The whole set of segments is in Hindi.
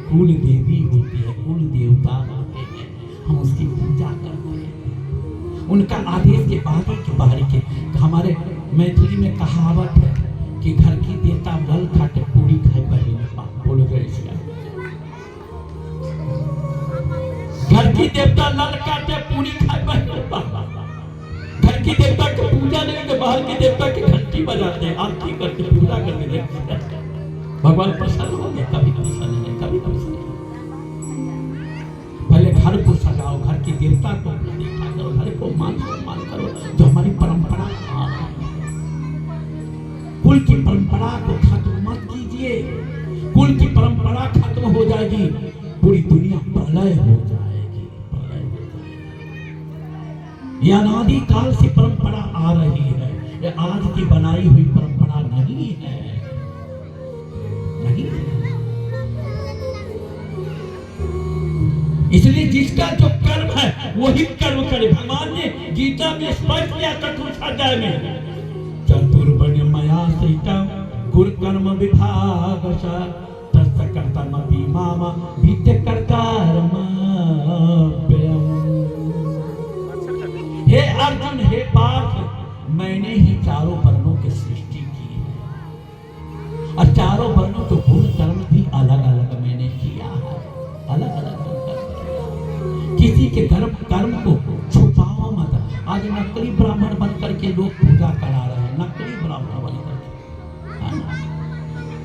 कुल देवी होती है, कुल देवता होते हैं, हम उसकी पूजा करते हैं। उनका आदेश के बाद के बाहर के हमारे मैथिली में कहावत है कि घर की देवता लल खाटे पूरी खाए पहले बोलो जय श्री राम। घर की देवता लल काटे पूरी खाए पहले। घर की देवता की पूजा नहीं तो बाहर की देवता की घंटी बजाते हैं, आरती करते, पूजा करते देखते भगवान प्रसन्न हो गए। कभी कभी प्रसन्न नहीं, कभी कभी प्रसन्न। पहले घर को सजाओ, घर की देवता को देखा करो, घर को मान सम्मान करो, जो हमारी परंपरा है। कुल की परंपरा को खत्म मत कीजिए। कुल की परंपरा खत्म हो जाएगी, पूरी दुनिया प्रलय हो जाएगी, प्रलय हो जाएगी। यह अनादि काल से परंपरा आ रही है, ये आज की बनाई हुई परंपरा नहीं है, नहीं है। इसलिए जिसका जो कर्म है वही कर्म करे। भगवान ने गीता में स्पष्ट किया चतुर्थ अध्याय में, चतुर्वर्ण मया सहिता गुरु कर्म विभाग तस्य कर्तमपि माम विद्य कर्तारम। हे अर्जुन, हे पार्थ, मैंने ही चारों वर्णों की सृष्टि की है और चारों वर्णों के गुण कर्म भी अलग अलग मैंने किया है, अलग अलग। किसी के कर्म को छुपाओ मत। आज नकली ब्राह्मण बनकर के लोग पूजा करा रहे हैं, नकली ब्राह्मण बनकर के,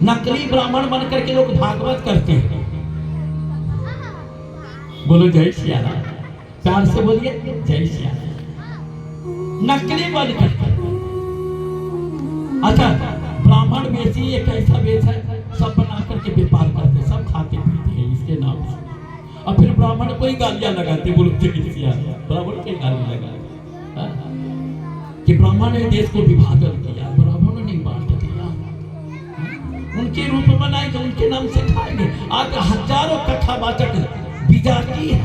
नकली ब्राह्मण बनकर के लोग भागवत करते हैं। बोलो जय श्री राम, प्यार से बोलिए जय श्री राम। नकली बनकर के। अच्छा, ब्राह्मण बेची एक ऐसा बेच है, सब बना करके व्यापार करते, सब खाते पीते हैं इसके नाम से, और फिर ब्राह्मण को ही गालियां लगाते। बोलो ब्राह्मण को गाली लगा कि ब्राह्मण ने देश को विभाजन किया, ब्राह्मण ने बांट दिया, उनके रूप बनाए तो उनके नाम से खाएंगे। आज हजारों कथावाचक विजाती है,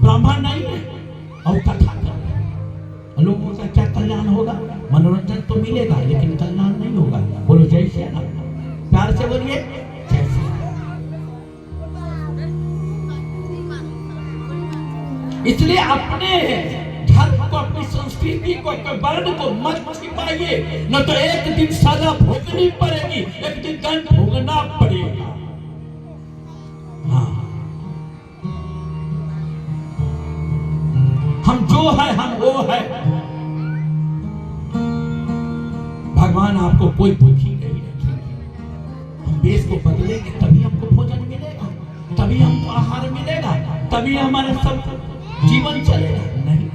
ब्राह्मण नहीं है और कथा कर रहे हैं। लोगों का क्या कल्याण होगा? मनोरंजन तो मिलेगा लेकिन कल्याण नहीं होगा। बोलो जय श्री राम, प्यार से बोलिए जय श्री राम। इसलिए अपने धर्म को, अपनी संस्कृति को, वर्ण को मत छिपाइए, न तो एक दिन सजा भोगनी पड़ेगी, एक दिन दंड भोगना पड़ेगा। हाँ, हम जो है हम वो है। भगवान आपको कोई भूखी नहीं रखेंगे। हम देश को बदलेंगे तभी हमको भोजन मिलेगा, तभी हमको आहार मिलेगा, तभी हमारा सब जीवन चलेगा। नहीं,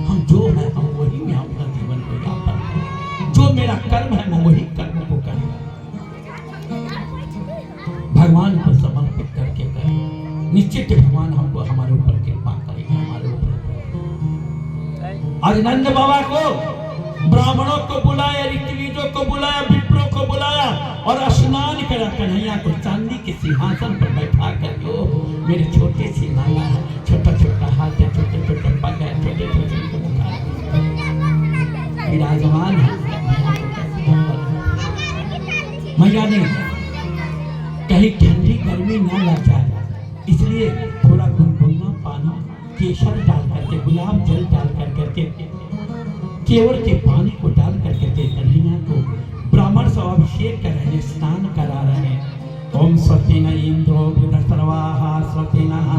हम जो है हम वही में अपना जीवन को यापन करें। जो मेरा कर्म है मैं वही कर्म को करें, भगवान को समर्पित करके करें। निश्चित भगवान हमको हमारे ऊपर कृपा करेगा, हमारे ऊपर। आज नंद बाबा को ब्राह्मणों को बुलाया, ऋत्विजों को बुलाया, विप्रों को बुलाया और स्नान करा। कन्हैया को चांदी के सिंहासन पर बैठा कर लो, मेरे छोटे से नाला है, छोटा छोटा हाथ है, छोटे छोटे पग है, छोटे छोटे विराजमान है। मैया ने कहीं ठंडी गर्मी न लग जाए, इसलिए थोड़ा गुनगुना पानी, केसर डाल करके, गुलाब जल डाल करके, केवल के पानी को डाल करके कन्हैया को ब्राह्मण से अभिषेक कर रहे हैं, स्नान करा रहे हैं। ओम स्वस्ति न इंद्रो वृद्धस्रवाः स्वस्ति नः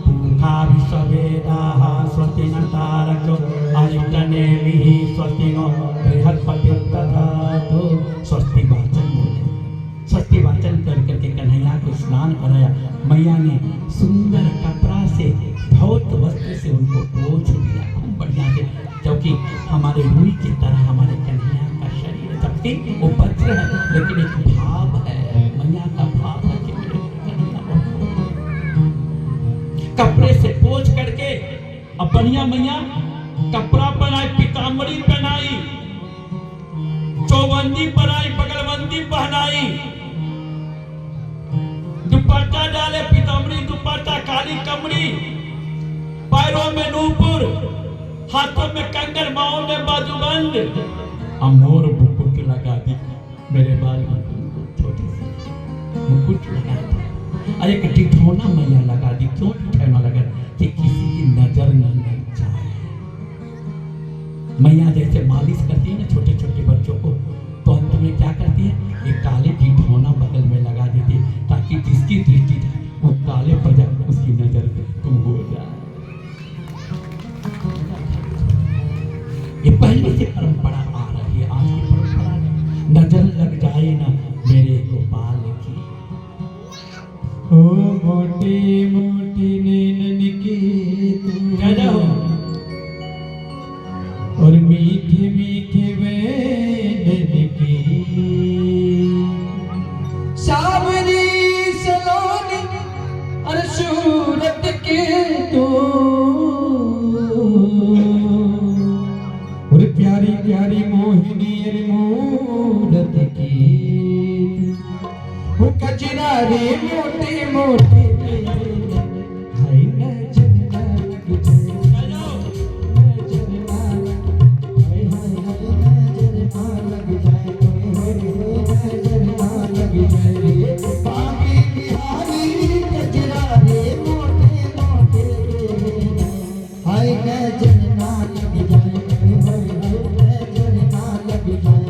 पूषा विश्ववेदाः स्वस्ति न तारको अरिष्टनेमिः स्वस्ति नो बृहस्पतिर्दधातु। स्वस्ति वाचन बोले, स्वस्ति वाचन कर करके कन्हैया को स्नान कराया। मैया ने सुंदर कपड़ा से, धौत वस्त्र से उनको पोंछ दिया खूब बढ़िया से, क्योंकि हमारे रूई की तरह हमारे कन्हैया का शरीर, जबकि वो वज्र है लेकिन एक भाव है, मैया का भाव है कि मेरे कन्हैया कपड़े से पोंछ करके अब बढ़िया मैया कपड़ा पहनाई, पीताम्बरी पहनाई, चौबंदी पहनाई, बगलबंदी पहनाई, दुपट्टा डाले, पीताम्बरी दुपट्टा, काली कमरी, पैरों में नूपुर, हाथों में कंगन, माओ में बाजूबंद, अमोर मुकुट लगा दी। मेरे बाल में छोटे से मुकुट लगा दी। और एक टिठौना मैया लगा दी। क्यों टिठौना लगा? कि किसी की नजर न लग जाए। मैया जैसे मालिश करती है ना छोटे छोटे बच्चों को, तो अंत में क्या करती है? एक काले टिठौना बगल में लगा देती है, ताकि जिसकी दृष्टि जाए वो काले पर जाए, उसकी नजर तुम हो जाए। ये पहले से परंपरा आ रही है, आज की परंपरा नहीं। नजर लग जाए ना मेरे गोपाल की। ओ मोटी मोटी नैनन की तुम और मीठे मीठे वैनन की, सावरी सलोनी और सूरत के तो और प्यारी प्यारी मोहिनी और मूरत की, वो कजरा रे मोटे मोटे हाय नजर ना लग जाए, नजर ना हाय हाय नजर ना लग जाए, नजर ना लग जाए रे बागी बिहारी कजरा रे मोटे मोटे हाय नजर ना लग जाए, नजर ना लग जाए, नजर ना लग जाए।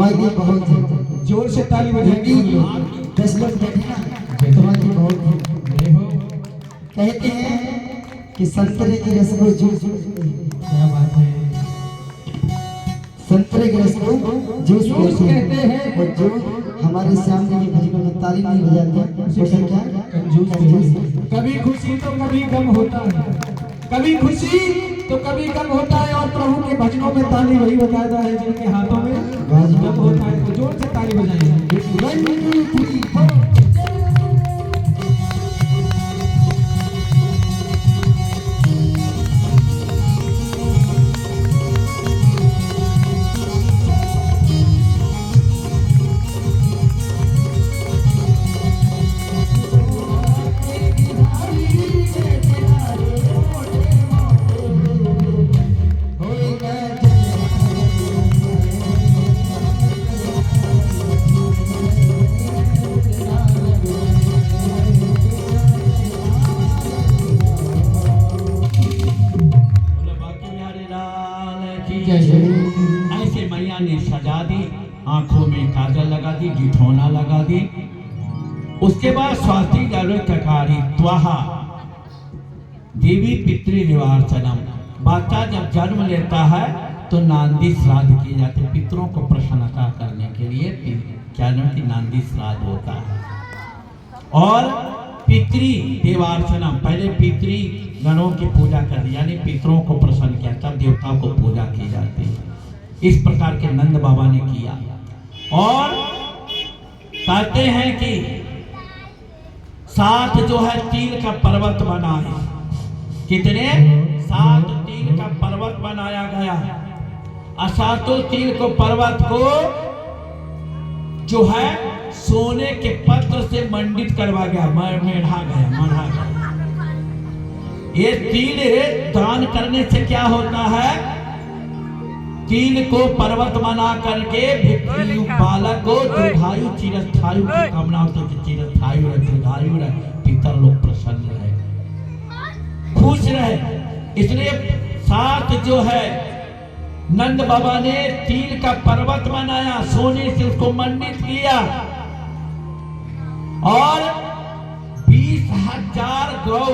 सौभाग्य बहुत है। जोर से ताली बजाएंगे हम लोग। 10 लोग बैठे ना, सौभाग्य बहुत है। जय हो। कहते हैं कि संतरे की रस को जूस, क्या बात है। संतरे के रस को जूस जूस कहते हैं। और जो हमारे सामने के भजनों में ताली नहीं बजाते वो क्या कंजूस कंजूस। कभी खुशी तो कभी गम होता है, कभी खुशी तो कभी गम होता है, और प्रभु के भजनों में ताली वही बजाता है जिनके हाथों में गम होता है। तो जोर से ताली बजाइए। 1 2 3 4। ऐसे मैया ने सजा दी, आंखों में काजल लगा दी, जिठौना लगा दी। उसके बाद स्वाति ककारी त्वहा देवी पितृनिवासनम। बच्चा जब जन्म लेता है तो नांदी श्राद्ध किए जाते हैं, पितरों को प्रसन्नता करने के लिए क्या नाम की नांदी श्राद्ध होता है। और पितृ देवार्चनम, पहले पितृ गणों की पूजा कर दी, यानी पितरों को प्रसन्न किया, तब देवताओं को पूजा की जाती है। इस प्रकार के नंद बाबा ने किया। और कहते हैं कि 7 जो है तिल का पर्वत बना है। कितने? 7 तिल का पर्वत बनाया गया। और 7 तिल को पर्वत को जो है सोने के पत्र से मंडित करवा गया, मढ़ा गया। ये तिल दान करने से क्या होता है? तिल को पर्वत बना करके बालक को दीर्घायु चिरस्थायु की कामना होती है, चिरस्थायु रहे, दीर्घायु रहे, पितर लोग प्रसन्न रहे, खुश रहे। इसलिए 7 जो है नंद बाबा ने तिल का पर्वत बनाया, सोने से उसको मंडित किया। और 20,000 गौ,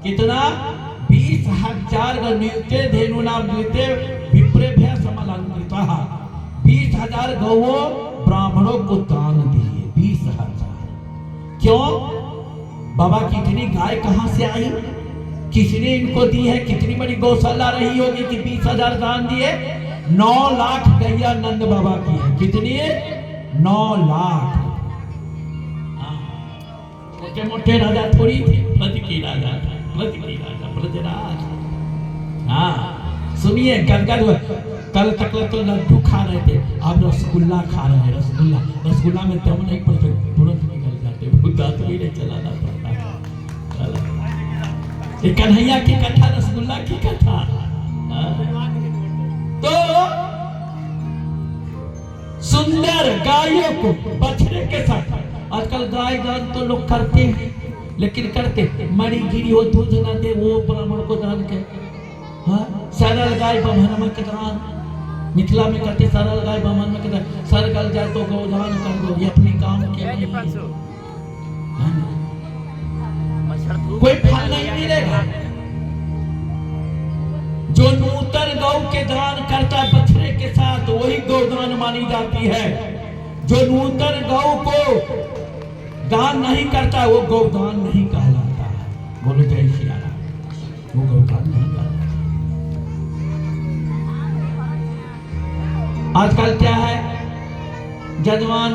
कितना? 20,000 गौ, न्यूते धेनुना न्यूते विप्रेभ्य समलंकृतः। 20,000 गौओं ब्राह्मणों को दान दिए। 20,000। क्यों? बाबा की इतनी गाय कहां से आई? किसने इनको दी है? कितनी बड़ी गौशाला रही होगी कि 20,000 दान दिए? 9 लाख गैया नंद बाबा की है। कितनी? 9 लाख। छोटे मोटे राजा थोड़ी थे, ब्रज की राजा था, ब्रज की राजा, ब्रजराज। हाँ सुनिए, कल तक तो लड्डू खा रहे थे, अब रसगुल्ला खा रहे हैं। रसगुल्ला में दम नहीं पड़ते, तुरंत निकल जाते, दांत भी नहीं चलाना पड़ता। ये कन्हैया की कथा, रसगुल्ला की कथा। तो सुंदर गायों को बछड़े के साथ, आजकल गाय दान तो लोग करते हैं, लेकिन करते मरी गिरी हो दूध न दे वो ब्राह्मण को दान के। हाँ, सरल गाय बमन के दान मिथिला में करते, सरल गाय बमन में करते, सरगल जाए तो गोदान कर दो, ये अपने काम के लिए। कोई फल नहीं मिलेगा। जो नूतन गौ के दान करता है बछड़े के साथ, वही गौदान मानी जाती है। जो नूतन गौ को दान नहीं करता वो गौदान नहीं कहलाता है। बोलो जय श्री राम, वो गौदान नहीं कहलाता। आजकल क्या है, जजमान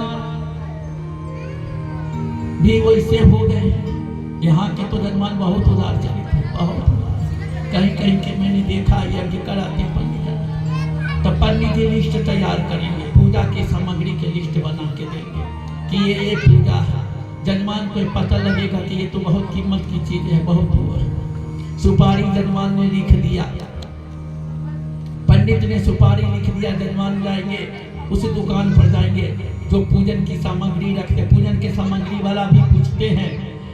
भी वैसे हो गए। यहाँ के तो जजमान बहुत उदार चरित है, बहुत उदार। कहीं कहीं के मैंने देखा यज्ञ कराते पंडित, तो पंडित जी लिस्ट तैयार करेंगे, पूजा की सामग्री की लिस्ट बना के देंगे कि ये पूजा है। जजमान को पता लगेगा कि ये तो बहुत कीमत की चीज है, बहुत हुआ है। सुपारी जजमान ने लिख दिया, पंडित ने सुपारी लिख दिया, जजमान जाएंगे उस दुकान पर जाएंगे जो पूजन की सामग्री रखते। पूजन की सामग्री वाला भी पूछते हैं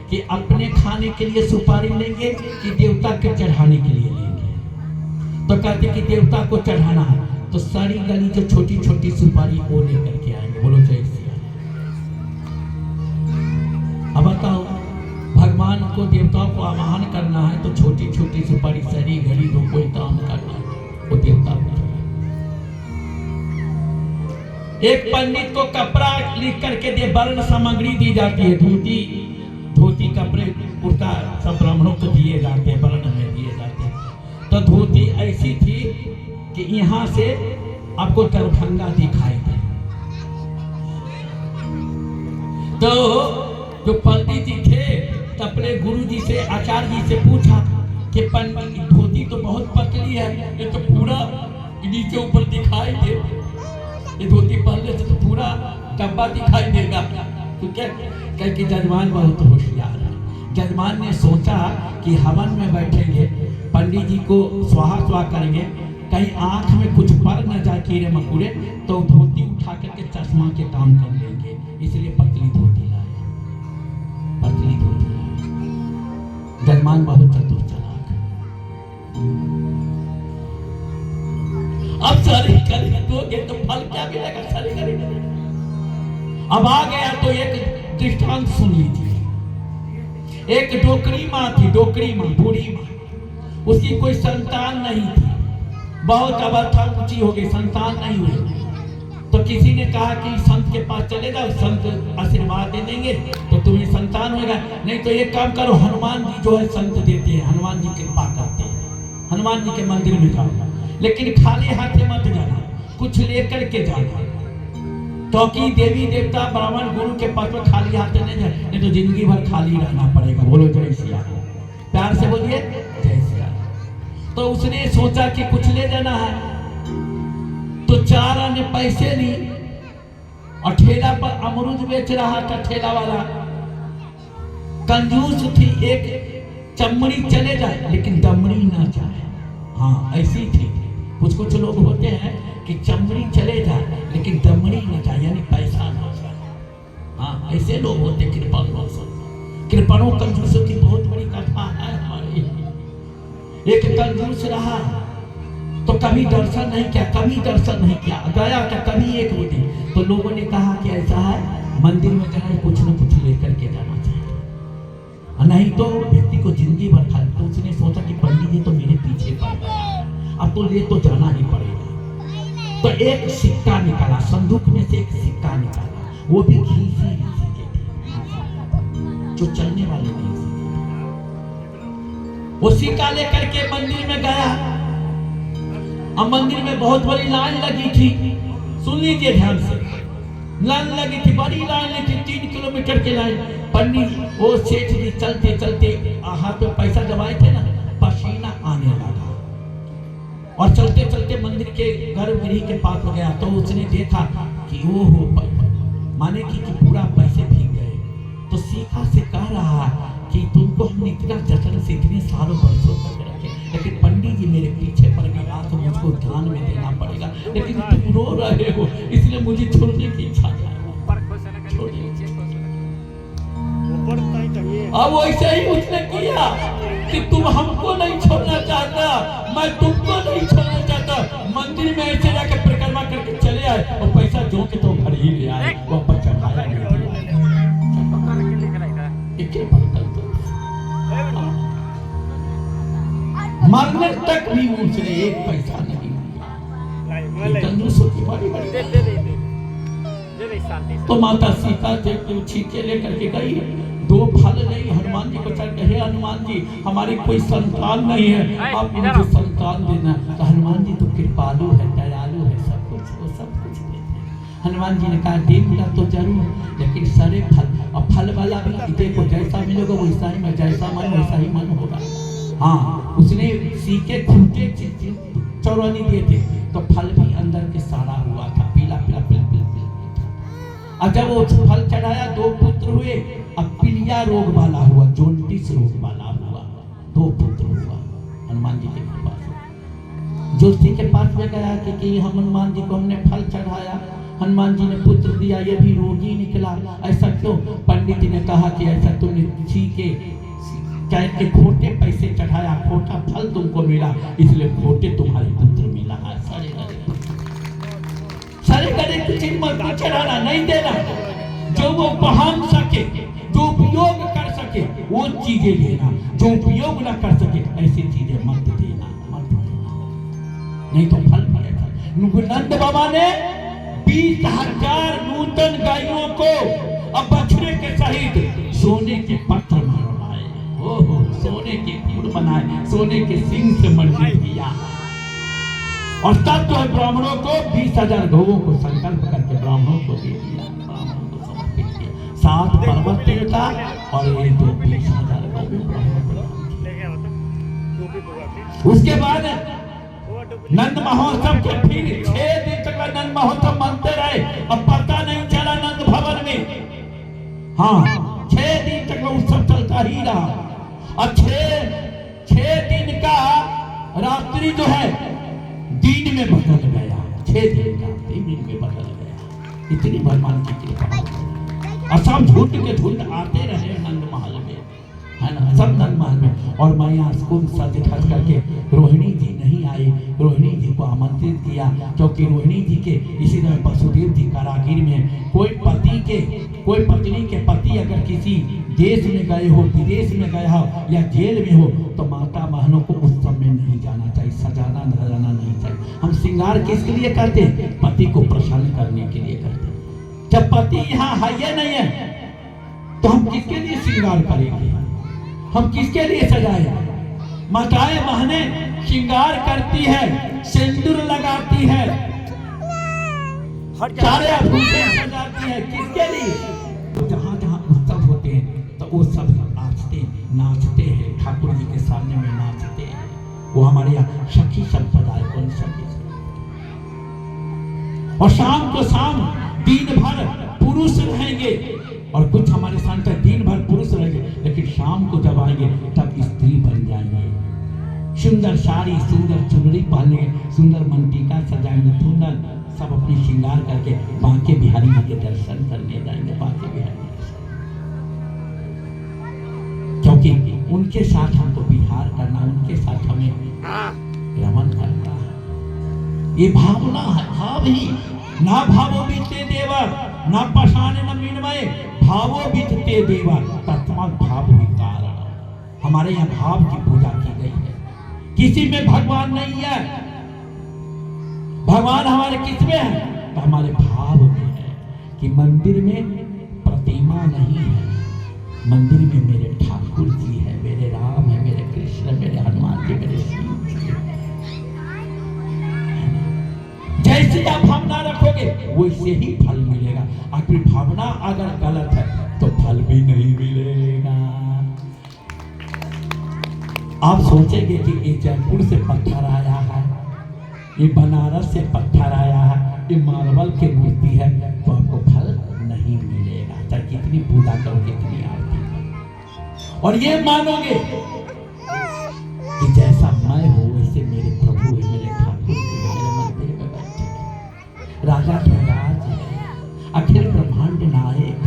कि अपने खाने के लिए सुपारी लेंगे कि देवता के चढ़ाने के लिए लेंगे। तो कहते कि देवता को चढ़ाना है, तो सारी गली जो छोटी छोटी सुपारी वो लेकर के आएंगे। बोलो जय श्री राम। अब बताओ, भगवान को देवताओं को आवाहन करना है तो छोटी छोटी सुपारी सारी गली दो, कोई काम करना है वो देवता को। एक पंडित को कपड़ा लिख करके दे, वर्ण सामग्री दी जाती है, धोती कपड़े कुर्ता सब ब्राह्मणों को दिए जाते हैं, वर्ण में दिए जाते हैं। तो धोती ऐसी थी कि यहाँ से आपको दरभंगा दिखाई दे। तो जो पंडित जी थे तो अपने गुरु जी से, आचार्य जी से पूछा कि पंडित धोती तो बहुत पतली है, ये तो पूरा नीचे ऊपर दिखाई दे, ये धोती पहनने से तो पूरा डब्बा दिखाई देगा। तो क्या कह कि जजमान बहुत होशियार है। जजमान ने सोचा कि हवन में बैठेंगे, पंडित जी को स्वाहा स्वाहा करेंगे, कहीं आंख में कुछ पड़ न जाए कीड़े मकोड़े, तो धोती उठा करके चश्मा के काम कर लेंगे, इसलिए पतली धोती लाए, पतली धोती लाए। जजमान बहुत चतुर चालाक। अब सारी दोगे तो फल क्या मिलेगा? सारी करेंगे। अब आ गया तो एक दृष्टांत सुन लीजिए। एक डोकरी माँ थी, डोकरी माँ, बूढ़ी माँ, उसकी कोई संतान नहीं थी, बहुत अवस्था ऊंची हो गई, संतान नहीं हुई। तो किसी ने कहा कि संत के पास चले जाओ, संत आशीर्वाद दे देंगे तो तुम्हें संतान होगा, नहीं तो एक काम करो, हनुमान जी जो है संत देते हैं, हनुमान जी कृपा करते हैं, हनुमान जी के मंदिर में जाओ, लेकिन खाली हाथे मत जाना, कुछ लेकर के जाना, क्योंकि देवी देवता ब्राह्मण गुरु के पास में खाली हाथ नहीं जाए, नहीं तो जिंदगी भर खाली रहना पड़ेगा। बोलो जय श्री राम, प्यार से बोलिए जय श्री राम। तो उसने सोचा कि कुछ ले जाना है, तो 4 आने पैसे ली और ठेला पर अमरूद बेच रहा था ठेला वाला। कंजूस थी, एक चमड़ी चले जाए लेकिन दमड़ी ना जाए। हाँ ऐसी थी। कुछ कुछ लोग होते हैं कि चमड़ी चले जाए लेकिन दमड़ी न जाए, यानी पैसा ना जाए। हाँ ऐसे लोग होते कृपण लोग। कृपणों कंजूसों की बहुत बड़ी कथा है हमारे। एक कंजूस रहा तो कभी दर्शन नहीं किया, कभी दर्शन नहीं किया, गया था कभी एक बजे। तो लोगों ने कहा कि ऐसा है मंदिर में जाए, कुछ न कुछ लेकर के जाना चाहिए, नहीं तो व्यक्ति को जिंदगी भर खा। तो उसने सोचा कि पंडित जी तो मेरे पीछे पड़ गया, अब तो ले तो जाना ही पड़ेगा। तो एक सिक्का निकाला, संदूक में से एक सिक्का निकाला, वो भी घीसी के थे, जो चलने वाले नहीं। वो सिक्का लेकर के मंदिर में गया। अब मंदिर में बहुत बड़ी लाइन लगी थी, सुन लीजिए ध्यान से, लाइन लगी थी, बड़ी लाइन लगी थी, 3 किलोमीटर की लाइन। पंडित वो सेठ जी चलते चलते हाथ में पैसा जमाए थे ना, पसीना आने लगा और चलते चलते मंदिर के गर्भगृह के पास हो गया। तो उसने देखा कि वो हो माने कि पूरा पैसे भीग गए। तो सीखा से कह रहा कि तुमको हम इतना जतन से इतने सालों वर्षों तक रखे, लेकिन पंडित जी मेरे पीछे पड़ गया, तो मुझको ध्यान में देना पड़ेगा, लेकिन तुम रो रहे हो इसलिए मुझे छोड़ने की इच्छा है। अब वैसे ही उसने किया कि तुम हमको नहीं छोड़ना चाहता, मैं तुमको नहीं छोड़ना चाहता। मंदिर में ऐसे जाकर परिक्रमा करके चले आए और पैसा जो के तो घर ही ले आए, वापस चढ़ाया नहीं। मरने तक भी उसने एक पैसा नहीं दिया। तो माता सीता से छीके लेकर के गई, 2 फल नहीं, हनुमान जी को चढ़ के, हे हनुमान जी हमारी कोई संतान नहीं है, आप मुझे संतान देना। तो हनुमान जी तो कृपालु है, दयालु है, सब कुछ वो सब कुछ देते हैं। हनुमान जी ने कहा देगा तो जरूर, लेकिन सारे फल, और फल वाला भी देखो जैसा मिलेगा वैसा ही में, जैसा मन वैसा ही मन होगा। हाँ उसने सीके खूंटे चौरानी दिए थे, तो फल भी अंदर के सारा हुआ था, पीला पीला पीला पीला पीला। अब जब वो फल चढ़ाया 2 पुत्र हुए, अब पीलिया रोग वाला हुआ, जॉन्डिस रोग वाला हुआ, 2 पुत्र हुआ हनुमान जी के पास। ज्योति के पास में गया कि हनुमान जी को हमने फल चढ़ाया, हनुमान जी ने पुत्र दिया, ये भी रोगी निकला, ऐसा क्यों? पंडित जी ने कहा कि ऐसा तुमने सीके के खोटे पैसे चढ़ाया, खोटा फल तुमको मिला, इसलिए खोटे तुम्हारे पुत्र मिला है। सारे सारे गले की चीज मत चढ़ाना, नहीं देना। जो वो पहन सके, जो उपयोग कर सके वो चीजें लेना, जो उपयोग ना कर सके ऐसी चीजें मत देना, मत देना, नहीं तो फल मिलेगा। नंद बाबा ने 20,000 नूतन गायों को अब बछड़े के सहित सोने के पत्थर मरवाए, ओहो सोने के फूल बनाए, सोने के सिंह से मंडित किया। और तब तो ब्राह्मणों को 20,000 गौओं को संकल्प करके ब्राह्मणों को दे दिया, ब्राह्मणों को समर्पित किया। 7 पर्वत देवता और ये 20,000 गौओं ब्राह्मणों। उसके बाद नंद महोत्सव के फिर 6 दिन तक नंद महोत्सव मनते रहे। अब पता नहीं चला नंद भवन में, हाँ 6 दिन तक उत्सव चलता ही रहा। अब 6 दिन का रात्रि जो है दिन में बदल गया, 6 दिन का दिन में बदल गया। इतनी भगवान की कृपा। और सब झुंड के झुंड आते रहे नंद महल में, है ना, सब नंद महल में। और मैं यहाँ स्कूल सज धज करके रोहिणी जी नहीं आई, रोहिणी जी को आमंत्रित किया, क्योंकि रोहिणी जी के इसी तरह वसुदेव जी कारागृह में कोई पत्नी के पति अगर किसी देश में गए हो, विदेश में गया हो या जेल में हो तो माता बहनों को उस समय नहीं जाना चाहिए, सजाना धजाना नहीं चाहिए। हम श्रृंगार किसके लिए करते हैं? पति को प्रसन्न करने के लिए करते हैं। जब पति यहाँ है या नहीं है तो हम किसके लिए श्रृंगार करेंगे, हम किसके लिए सजाए? माताएं बहनें श्रृंगार करती है, सिंदूर लगाती है, सारे आभूषण सजाती है, किसके लिए? तो जहाँ जहाँ उत्सव होते हैं तो वो सब नाचते हैं, ठाकुर जी के सामने में नाचते हैं। वो हमारे यहाँ सखी संप्रदाय कौन सखी, और शाम को शाम दिन भर पुरुष रहेंगे और कुछ हमारे संत दिन भर पुरुष रहेंगे, लेकिन शाम को जब आएंगे तब स्त्री बन जाएंगे। सुंदर साड़ी, सुंदर चुनरी पहनेंगे, सुंदर मंटिका सजाएंगे, सुंदर सब अपनी श्रृंगार करके बांके बिहारी जी के दर्शन करने जाएंगे। बांके बिहारी, क्योंकि उनके साथ हमको विहार करना, उनके साथ हमें रमन करना है। ये भावना है, भाव ही ना भावो बीते देवा ना पशाने न मिनमय भावो बीतते देवा तस्मात् भाव विकार। हमारे यहाँ भाव की पूजा की गई है, किसी में भगवान नहीं है। भगवान हमारे किस में है? तो हमारे भाव में है कि मंदिर में प्रतिमा नहीं है, मंदिर में मेरे ठाकुर जी है, मेरे राम है, मेरे कृष्ण, मेरे हनुमान जी, मेरे शिव जी। जैसे आप भावना रखोगे वैसे ही फल मिलेगा। आपकी भावना अगर गलत है तो फल भी नहीं मिलेगा। आप सोचेंगे कि ये जयपुर से पत्थर आया है, ये बनारस से पत्थर आया है, ये मार्बल की मूर्ति है, तो आपको फल नहीं मिलेगा, चाहे कितनी पूजा करो, कितनी आरती करो। और ये मानोगे कि जैसा मैं हूं वैसे मेरे प्रभु है, मेरे ठाकुर है, मेरे मंदिर में बैठे हैं, राजा प्रहलाद है, अखिल ब्रह्मांड नायक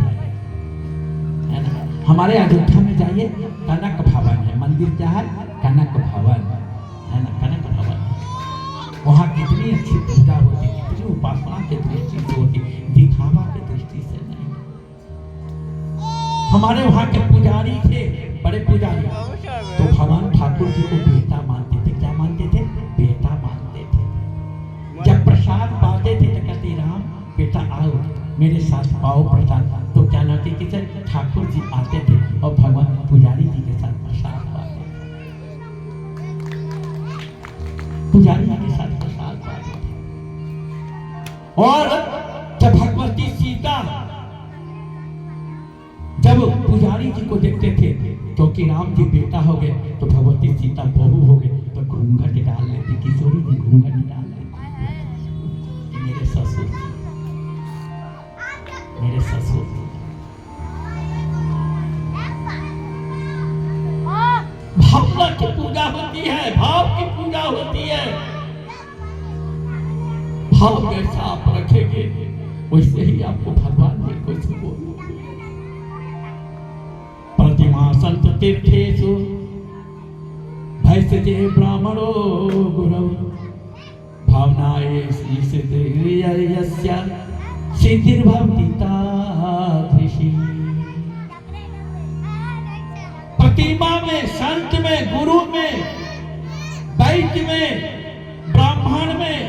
है ना। हमारे अयोध्या में जाइए, कनक भवन है, मंदिर क्या है? कनक भवन है ना, कनक भवन। वहाँ कितनी अच्छी पूजा होती, कितनी उपासना की दृष्टि से होती, दिखावा की दृष्टि से नहीं। हमारे वहाँ के पुजारी थे, बड़े पुजारी, तो भगवान ठाकुर जी को बेटा मानते थे। क्या मानते थे? बेटा मानते थे। जब प्रसाद पाते थे तो कहते राम बेटा आओ मेरे साथ पाओ प्रसाद, तो क्या नाते कि ठाकुर जी आते थे और भगवान पुजारी जी के साथ प्रसाद पाते थे, पुजारी जी के साथ प्रसाद पाते थे। और जब भगवती सीता जब पुजारी जी को देखते थे, क्योंकि राम जी बेटा हो गए तो भगवती सीता बहू हो गए, तो घूंघट डाल लेती, किशोरी जी घूंघट डाल लेती। मेरे ससुर, मेरे ससुर भावना की पूजा होती है, भाव की पूजा होती है। भाव जैसा आप रखेंगे वैसे ही आपको भगवान ने कुछ बोल। प्रतिमा संत तीर्थेषु भैसजे ब्राह्मणो गुरव भावनाए सिद्धिर्भवति तादृशी। प्रतिमा में, संत में, गुरु में, वैद्य में, ब्राह्मण में,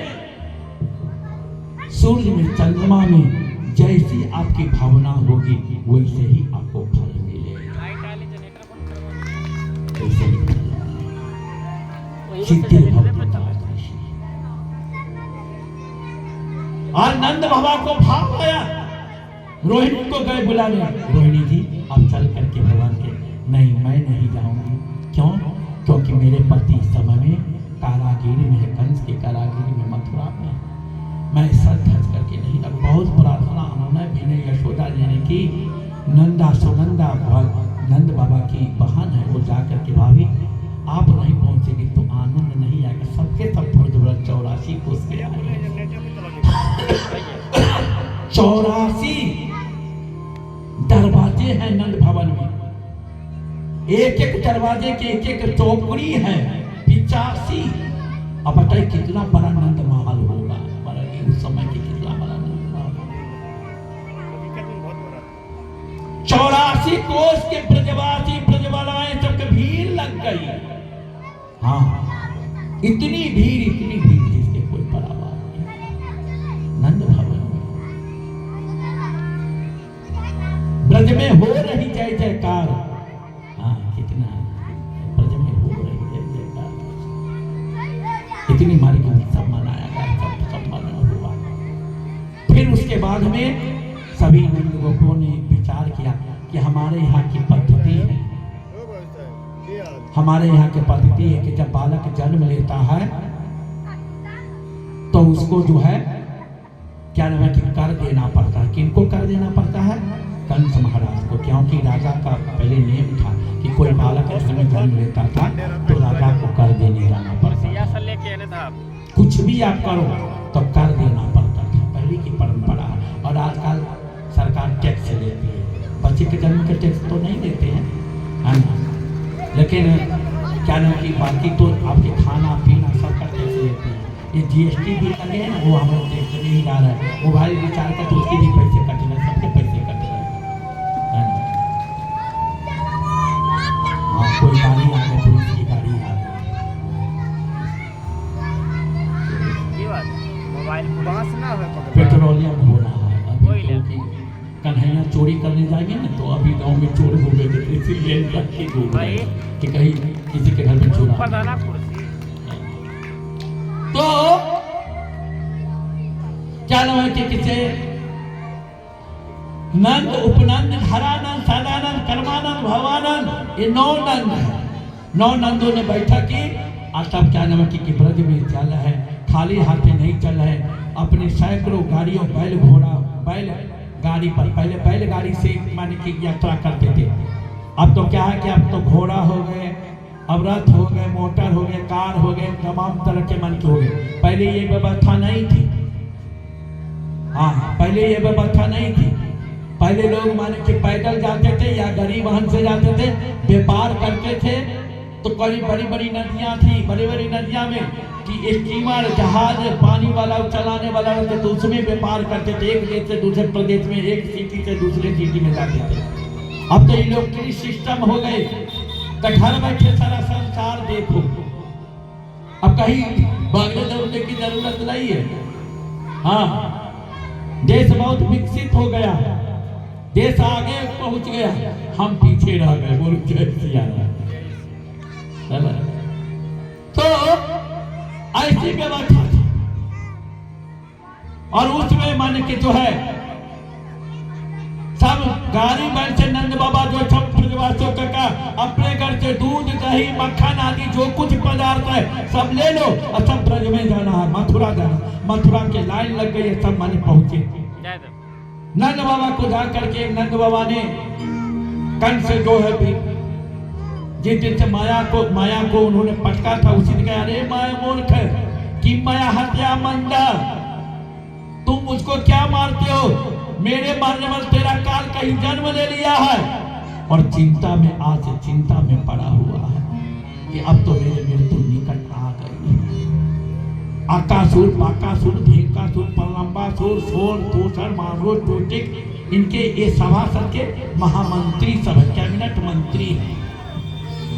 सूर्य में, चंद्रमा में जैसी आपकी भावना होगी वैसे ही आपको फल मिलेगा। वैसे ही सिद्धिर्भवति तादृशी। और नंद बाबा को भाव आया, रोहिणी को गए बुलाने, रोहिणी जी आप चल करके भगवान के, नहीं मैं नहीं जाऊंगी। क्यों? क्योंकि मेरे पति इस समय में कारागिरी में है, कंस के कारागिरी में, मथुरा में। मैं सर धज करके नहीं, अब बहुत प्रार्थना उन्होंने भी यशोदा जी ने की। नंदा सुनंदा नंद बाबा की बहन है, वो जाकर के भाभी आप नहीं पहुंचेगी तो आनंद नहीं आएगा। सबके सब 84 कोस के आए, 84 दरवाजे हैं नंद भवन में, एक एक दरवाजे के एक एक चौकड़ी है, 85। अब बताइए कितना बड़ा नंद महल होगा, उस समय के कितना बड़ा नंद महल। 84 कोस के ब्रजवासी ब्रजवालाएं सबके भीड़ लग गई। हाँ, इतनी भीड़ जिसके कोई परावार नहीं। नंद भवन में ब्रज में हो रही जय जयकार। हाँ, कितना ब्रज में हो रही जय जयकार, इतनी मारी को सब मनाया गया, सब मना हुआ। फिर उसके बाद में सभी नंद गोपों ने विचार किया कि हमारे यहाँ की पद्धति है, हमारे यहाँ की पद्धति है कि जब बालक जन्म लेता है तो उसको जो है क्या नाम है कि कर देना पड़ता है। किनको कर देना पड़ता है? कंस महाराज को, क्योंकि राजा का पहले नियम था कि कोई बालक जन्म लेता था तो राजा को कर देने जाना पड़ता था। कुछ भी आप करो तो कर देना पड़ता था, पहले की परंपरा। और आजकल सरकार टैक्स लेती है, बच्चे के जन्म के टैक्स तो नहीं देते हैं, लेकिन क्या नाम कि बाकी तो आपके खाना पीना सब का टैक्स लेते हैं। ये जीएसटी भी लगे हैं ना, वो हम लोग टैक्स नहीं ला रहे हैं। मोबाइल रिचार्ज का तो उसके भी पैसे कट रहे हैं, सबके पैसे कट रहे हैं। हाँ, कोई गाड़ी आ गई, पुलिस की गाड़ी आ गई, पेट्रोलियम हो रहा है अभी, क्योंकि कन्हैया चोरी करने जाएंगे ना तो अभी गांव में चोर हो गए थे, इसीलिए कि कहीं किसी के घर में चोरा। तो क्या नाम है कि किसे नंद, उपनंद, धरानंद, सदानंद, कर्मानंद, भवानंद, ये 9 नंद है। 9 नंदों ने बैठक की। और तब क्या नाम है कि ब्रज में चल है, खाली हाथे नहीं चल है, अपने सैकड़ों गाड़ियों, बैल घोड़ा, बैल गाड़ी पर, पहले बैलगाड़ी से माने की यात्रा करते थे। अब तो क्या है कि अब तो घोड़ा हो गए, अब रथ हो गए, मोटर हो गए, कार हो गए, तमाम तरह के मन के हो गए। पहले ये व्यवस्था नहीं थी। हाँ, पहले ये व्यवस्था नहीं थी। पहले लोग माने कि पैदल जाते थे या गरीब वाहन से जाते थे, व्यापार करते थे। तो कई बड़ी बड़ी नदियाँ थी, बड़ी बड़ी नदियाँ में कि स्टीमर, जहाज, पानी वाला चलाने वाला होते तो उसमें व्यापार करते थे, एक देश से दूसरे प्रदेश में, एक सिटी से दूसरे सिटी में जाते थे। अब तो इलेक्ट्रिक सिस्टम हो गए, तो घर बैठे सारा संसार देखो। अब कहीं भागने दौड़ने की जरूरत नहीं है। हाँ, देश बहुत विकसित हो गया, देश आगे पहुंच गया, हम पीछे रह गए। बोलो जय सिया राम। तो ऐसी व्यवस्था थी। और उसमें माने कि जो है सब गाड़ी बैल से नंद बाबा जो सब ब्रजवासियों का अपने घर से दूध, दही, मक्खन आदि जो कुछ पदार्थ है सब ले लो और सब ब्रज में जाना है, मथुरा जाना। मथुरा के लाइन लग गई है, सब माने पहुंचे। नंद बाबा को जाकर के नंद बाबा ने कंस से जो है भी जिस दिन से माया को उन्होंने पटका था, उसी दिन कहा, अरे माया मूर्ख कि माया हत्या मंदा, तुम मुझको क्या मारते हो? मेरे मारने वाले तेरा काल कहीं जन्म ले लिया है और चिंता में आज चिंता में पड़ा हुआ है कि अब तो मेरे मृत्यु निकट आ गई। आकासुर, बाकासुर, ढेकासुर, प्रलंबासुर, सोर, तोषण, मानोर, टोटिक, इनके ये सभासद के महामंत्री सब है, कैबिनेट मंत्री है।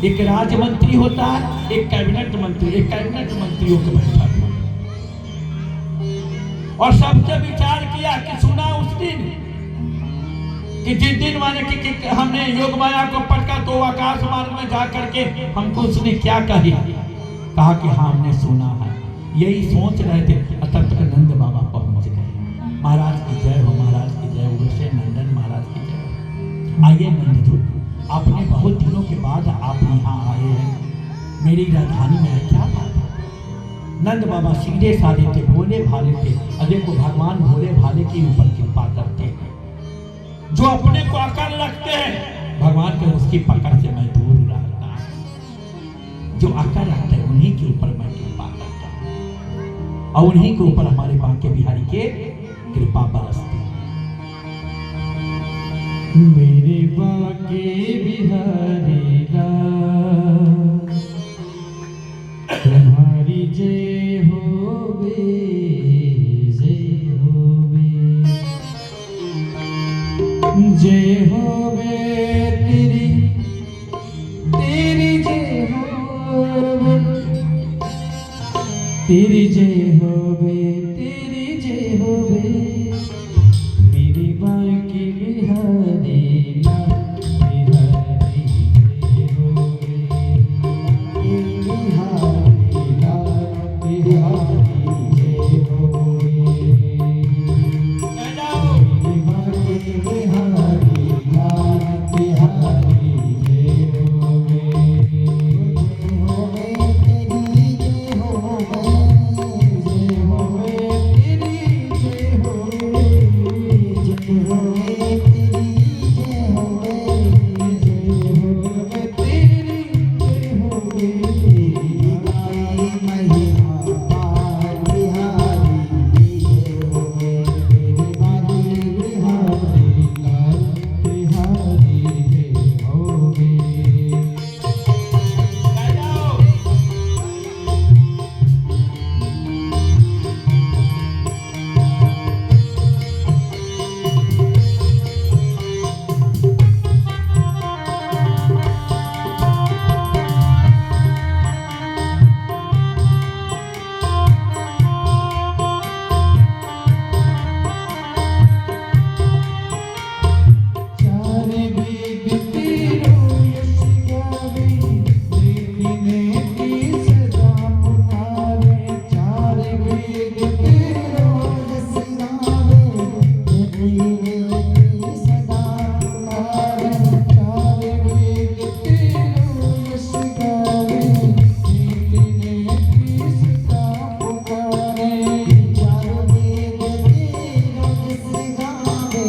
एक राज्य मंत्री होता है, एक कैबिनेट मंत्री, एक कैबिनेट मंत्रियों के बैठा हुआ। और सबसे विचार किया कि सुना उस दिन कि जिस दिन माने कि हमने योग माया को पटका तो आकाश मार्ग में जा करके हमको उसने क्या कही, कहा कि हाँ हमने सुना है। यही सोच रहे थे, तब तक नंद बाबा पहुंच गए। महाराज की जय हो, महाराज की जय हो, वैसे नंदन महाराज की जय हो। आइए नंद जी, आपने बहुत दिनों के बाद आप यहाँ आए हैं, मेरी राजधानी में क्या बात है? नंद बाबा सीधे साधे थे, भोले भाले थे। अजय को भगवान भोले भाले के ऊपर कृपा करते हैं। जो अपने को अकड़ रखते हैं भगवान के उसकी पकड़ से मैं दूर रहता हूं। जो अकड़ रखते हैं उन्हीं के ऊपर मैं कृपा करता हूं और उन्हीं के ऊपर हमारे बांके बिहारी के कृपा बरसती। मेरे बांके बिहारी लाल तुम्हारी जय होवे, जय होवे, जय होवे तेरी, तेरी जय होवे, तेरी जय होवे, तेरी जय होवे। मेरी बांके बिहारी लाल बिहारी जय होवे, बिहारी लाल बिहारी जय होवे। मेरी बांके बिहारी लाल बिहारी जय होवे, जय होवे तेरी जय होवे, जय होवे तेरी जय होवे, जय होवे तेरी जय होवे, जय होवे तेरी जय होवे। गाए महिमा पार बिहारी जय होवे, मेरे बांके बिहारी लाल बिहारी जय होवे। चारे वेद तेरो यश गावे, देखने की सदा पुकारे। चारे वेद तेरो यश गावे, देखने की सदा पुकारे। चारे वेद तेरो यश गावे, देखने की सदा पुकारे। चारे वेद तेरो यश गावे,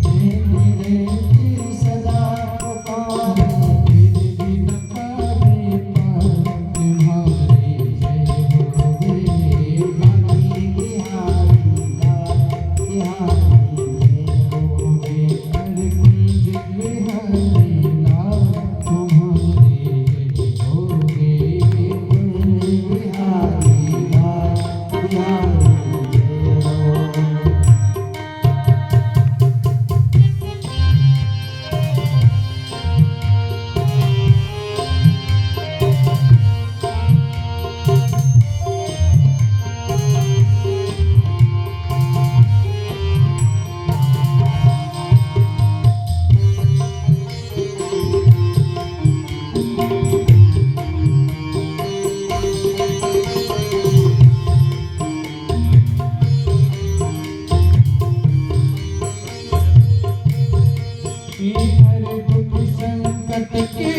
देखने की सदा पुकारे। मेरे बिन पारे पार तुम्हारे जय होवे, बांके बिहारी लाल बिहारी जय होवे। हर कुंज बिहारी लाल तुम्हारे जय होवे, कुंज बिहारी लाल बिहारी जय होवे। हर दुख संकट के